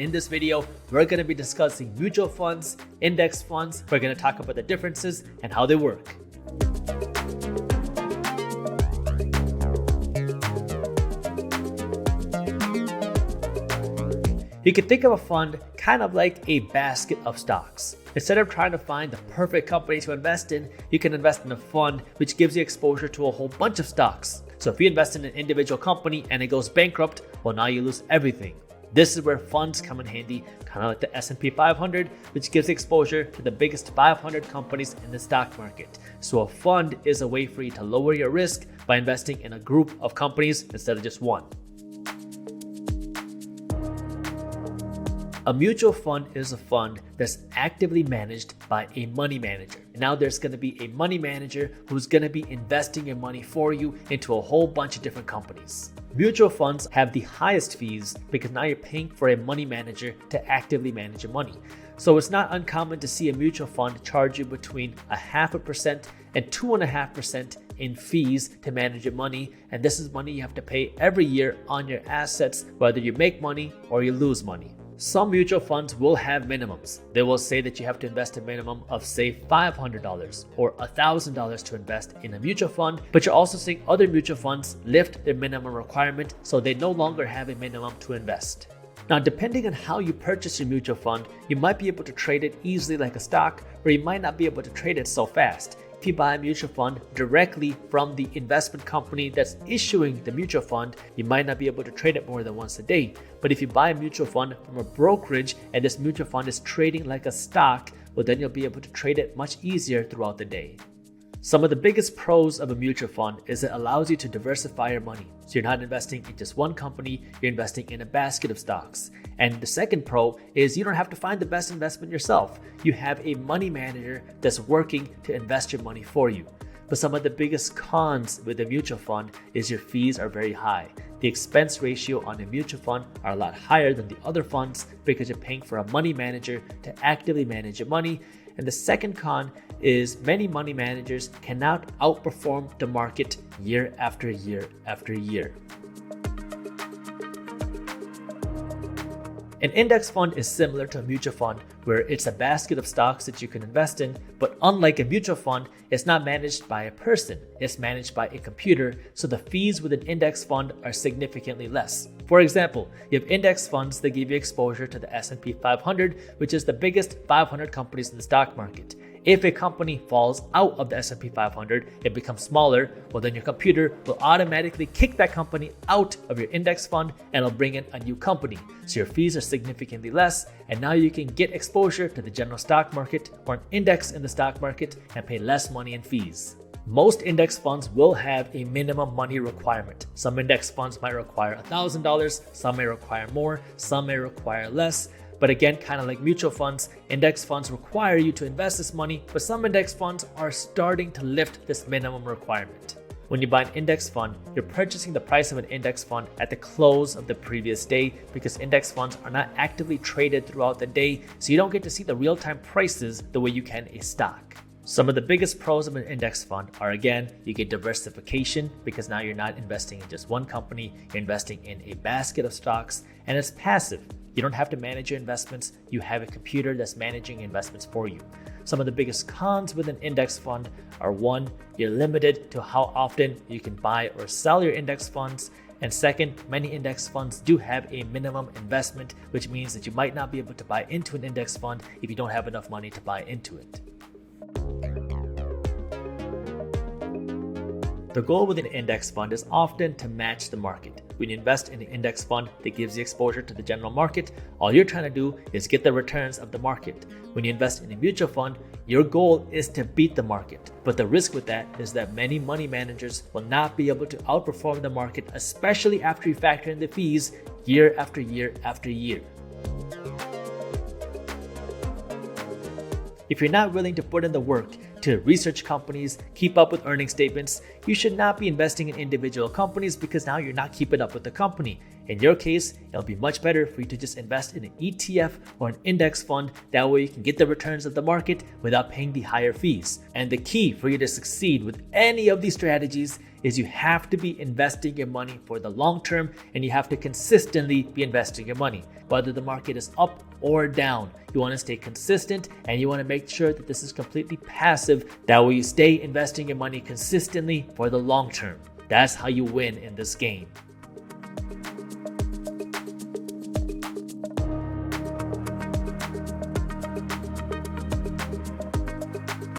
In this video, we're going to be discussing mutual funds, index funds. We're going to talk about the differences and how they work. You can think of a fund kind of like a basket of stocks. Instead of trying to find the perfect company to invest in, you can invest in a fund which gives you exposure to a whole bunch of stocks. So if you invest in an individual company and it goes bankrupt, well, now you lose everything. This is where funds come in handy, kind of like the S&P 500, which gives exposure to the biggest 500 companies in the stock market. So a fund is a way for you to lower your risk by investing in a group of companies instead of just one. A mutual fund is a fund that's actively managed by a money manager. Now there's going to be a money manager who's going to be investing your money for you into a whole bunch of different companies. Mutual funds have the highest fees because now you're paying for a money manager to actively manage your money. So it's not uncommon to see a mutual fund charge you between 0.5% and 2.5% in fees to manage your money. And this is money you have to pay every year on your assets, whether you make money or you lose money. Some mutual funds will have minimums. They will say that you have to invest a minimum of, say, $500 or $1,000 to invest in a mutual fund, but you're also seeing other mutual funds lift their minimum requirement, so they no longer have a minimum to invest. Now, depending on how you purchase your mutual fund, you might be able to trade it easily like a stock, or you might not be able to trade it so fast. If you buy a mutual fund directly from the investment company that's issuing the mutual fund, you might not be able to trade it more than once a day. But if you buy a mutual fund from a brokerage and this mutual fund is trading like a stock, well, then you'll be able to trade it much easier throughout the day. Some of the biggest pros of a mutual fund is it allows you to diversify your money. So you're not investing in just one company, you're investing in a basket of stocks. And the second pro is you don't have to find the best investment yourself. You have a money manager that's working to invest your money for you. But some of the biggest cons with a mutual fund is your fees are very high. The expense ratio on a mutual fund are a lot higher than the other funds because you're paying for a money manager to actively manage your money. And the second con is many money managers cannot outperform the market year after year after year. An index fund is similar to a mutual fund where it's a basket of stocks that you can invest in, but unlike a mutual fund, it's not managed by a person, it's managed by a computer, so the fees with an index fund are significantly less. For example, you have index funds that give you exposure to the S&P 500, which is the biggest 500 companies in the stock market. If a company falls out of the S&P 500, it becomes smaller, well then your computer will automatically kick that company out of your index fund and it'll bring in a new company. So your fees are significantly less, and now you can get exposure to the general stock market or an index in the stock market and pay less money in fees. Most index funds will have a minimum money requirement. Some index funds might require $1,000, some may require more, some may require less. But again, kind of like mutual funds, index funds require you to invest this money, but some index funds are starting to lift this minimum requirement. When you buy an index fund, you're purchasing the price of an index fund at the close of the previous day because index funds are not actively traded throughout the day, so you don't get to see the real-time prices the way you can a stock. Some of the biggest pros of an index fund are, again, you get diversification because now you're not investing in just one company, you're investing in a basket of stocks, and it's passive. You don't have to manage your investments, you have a computer that's managing investments for you. Some of the biggest cons with an index fund are: one, you're limited to how often you can buy or sell your index funds. And second, many index funds do have a minimum investment, which means that you might not be able to buy into an index fund if you don't have enough money to buy into it. The goal with an index fund is often to match the market. When you invest in an index fund that gives you exposure to the general market, all you're trying to do is get the returns of the market. When you invest in a mutual fund, your goal is to beat the market. But the risk with that is that many money managers will not be able to outperform the market, especially after you factor in the fees year after year after year. If you're not willing to put in the work to research companies, keep up with earnings statements, you should not be investing in individual companies because now you're not keeping up with the company. In your case, it'll be much better for you to just invest in an ETF or an index fund. That way you can get the returns of the market without paying the higher fees. And the key for you to succeed with any of these strategies is you have to be investing your money for the long term, and you have to consistently be investing your money. Whether the market is up or down, you want to stay consistent, and you want to make sure that this is completely passive. That way you stay investing your money consistently for the long term. That's how you win in this game.